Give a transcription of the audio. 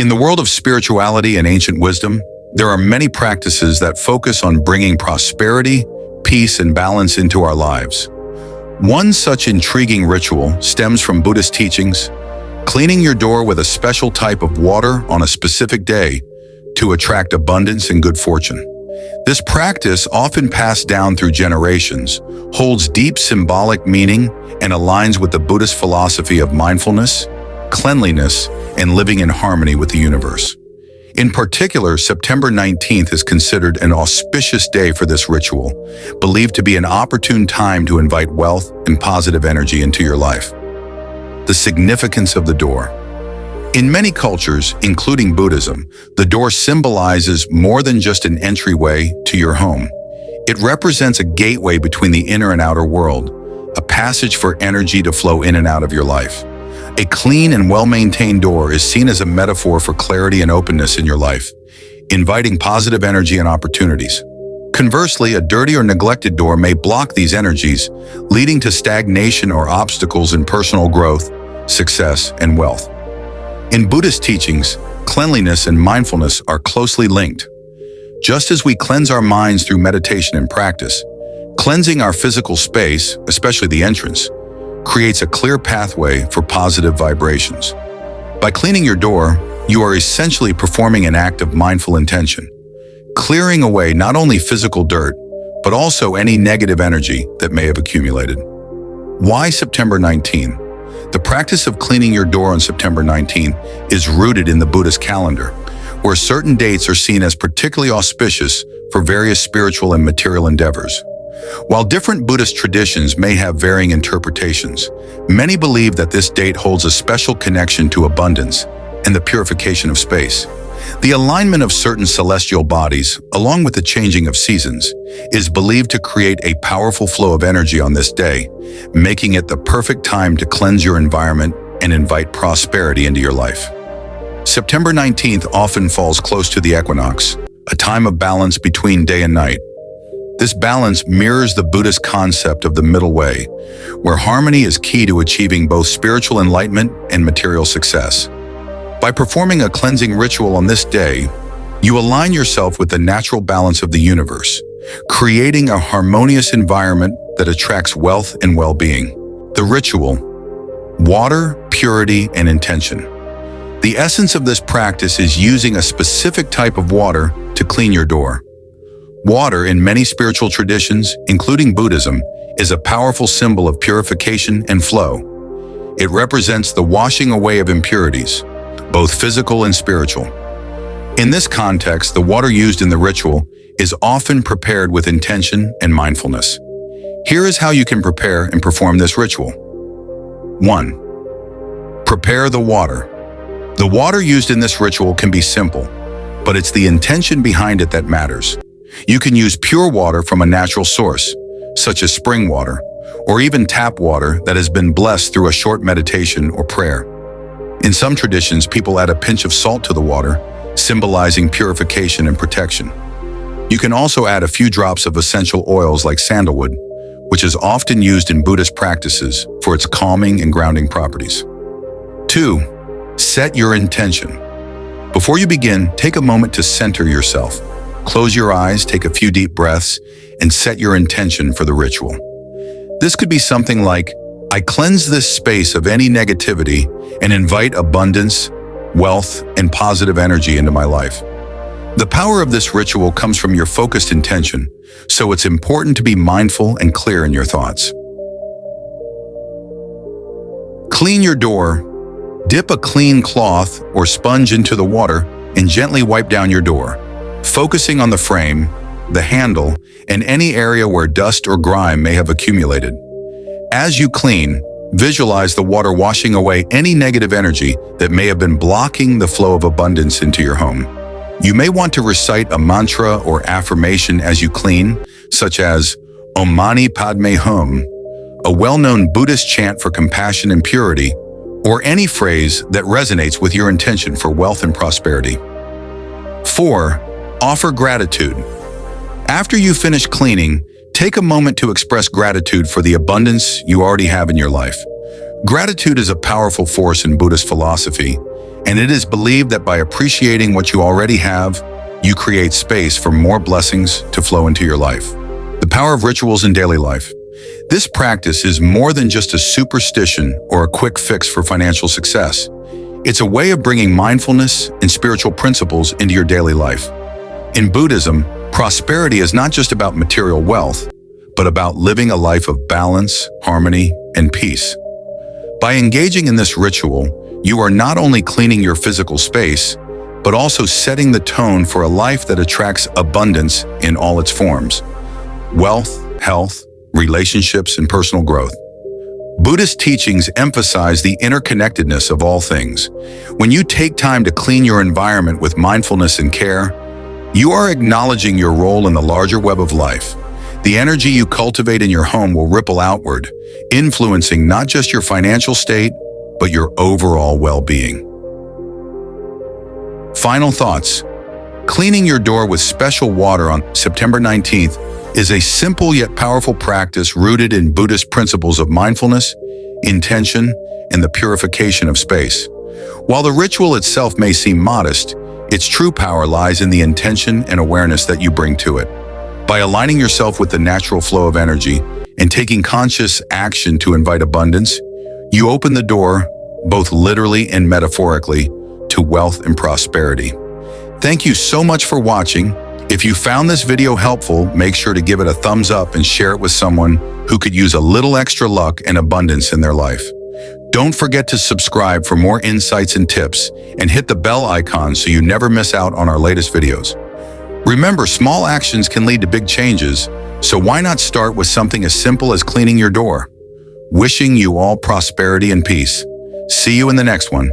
In the world of spirituality and ancient wisdom, there are many practices that focus on bringing prosperity, peace, and balance into our lives. One such intriguing ritual stems from Buddhist teachings, cleaning your door with a special type of water on a specific day to attract abundance and good fortune. This practice, often passed down through generations, holds deep symbolic meaning and aligns with the Buddhist philosophy of mindfulness, cleanliness, and living in harmony with the universe. In particular, September 19th is considered an auspicious day for this ritual, believed to be an opportune time to invite wealth and positive energy into your life. The significance of the door. In many cultures, including Buddhism, the door symbolizes more than just an entryway to your home. It represents a gateway between the inner and outer world, a passage for energy to flow in and out of your life. A clean and well-maintained door is seen as a metaphor for clarity and openness in your life, inviting positive energy and opportunities. Conversely, a dirty or neglected door may block these energies, leading to stagnation or obstacles in personal growth, success, and wealth. In Buddhist teachings, cleanliness and mindfulness are closely linked. Just as we cleanse our minds through meditation and practice, cleansing our physical space, especially the entrance, creates a clear pathway for positive vibrations. By cleaning your door, you are essentially performing an act of mindful intention, clearing away not only physical dirt, but also any negative energy that may have accumulated. Why September 19? The practice of cleaning your door on September 19 is rooted in the Buddhist calendar, where certain dates are seen as particularly auspicious for various spiritual and material endeavors. While different Buddhist traditions may have varying interpretations, many believe that this date holds a special connection to abundance and the purification of space. The alignment of certain celestial bodies, along with the changing of seasons, is believed to create a powerful flow of energy on this day, making it the perfect time to cleanse your environment and invite prosperity into your life. September 19th often falls close to the equinox, a time of balance between day and night. This balance mirrors the Buddhist concept of the middle way, where harmony is key to achieving both spiritual enlightenment and material success. By performing a cleansing ritual on this day, you align yourself with the natural balance of the universe, creating a harmonious environment that attracts wealth and well-being. The ritual: water, purity, and intention. The essence of this practice is using a specific type of water to clean your door. Water, in many spiritual traditions, including Buddhism, is a powerful symbol of purification and flow. It represents the washing away of impurities, both physical and spiritual. In this context, the water used in the ritual is often prepared with intention and mindfulness. Here is how you can prepare and perform this ritual. 1. Prepare the water. The water used in this ritual can be simple, but it's the intention behind it that matters. You can use pure water from a natural source, such as spring water, or even tap water that has been blessed through a short meditation or prayer. In some traditions, people add a pinch of salt to the water, symbolizing purification and protection. You can also add a few drops of essential oils like sandalwood, which is often used in Buddhist practices for its calming and grounding properties. 2. Set your intention. Before you begin, take a moment to center yourself. Close your eyes, take a few deep breaths, and set your intention for the ritual. This could be something like, I cleanse this space of any negativity and invite abundance, wealth, and positive energy into my life. The power of this ritual comes from your focused intention, so it's important to be mindful and clear in your thoughts. Clean your door. Dip a clean cloth or sponge into the water and gently wipe down your door, focusing on the frame, the handle, and any area where dust or grime may have accumulated. As you clean, visualize the water washing away any negative energy that may have been blocking the flow of abundance into your home. You may want to recite a mantra or affirmation as you clean, such as Om Mani Padme Hum, a well-known Buddhist chant for compassion and purity, or any phrase that resonates with your intention for wealth and prosperity. 4. Offer gratitude. After you finish cleaning, take a moment to express gratitude for the abundance you already have in your life. Gratitude is a powerful force in Buddhist philosophy, and it is believed that by appreciating what you already have, you create space for more blessings to flow into your life. The power of rituals in daily life. This practice is more than just a superstition or a quick fix for financial success. It's a way of bringing mindfulness and spiritual principles into your daily life. In Buddhism, prosperity is not just about material wealth, but about living a life of balance, harmony, and peace. By engaging in this ritual, you are not only cleaning your physical space, but also setting the tone for a life that attracts abundance in all its forms: wealth, health, relationships, and personal growth. Buddhist teachings emphasize the interconnectedness of all things. When you take time to clean your environment with mindfulness and care, you are acknowledging your role in the larger web of life. The energy you cultivate in your home will ripple outward, influencing not just your financial state, but your overall well-being. Final thoughts. Cleaning your door with special water on September 19th is a simple yet powerful practice rooted in Buddhist principles of mindfulness, intention, and the purification of space. While the ritual itself may seem modest, its true power lies in the intention and awareness that you bring to it. By aligning yourself with the natural flow of energy and taking conscious action to invite abundance, you open the door, both literally and metaphorically, to wealth and prosperity. Thank you so much for watching. If you found this video helpful, make sure to give it a thumbs up and share it with someone who could use a little extra luck and abundance in their life. Don't forget to subscribe for more insights and tips, and hit the bell icon so you never miss out on our latest videos. Remember, small actions can lead to big changes, so why not start with something as simple as cleaning your door? Wishing you all prosperity and peace. See you in the next one.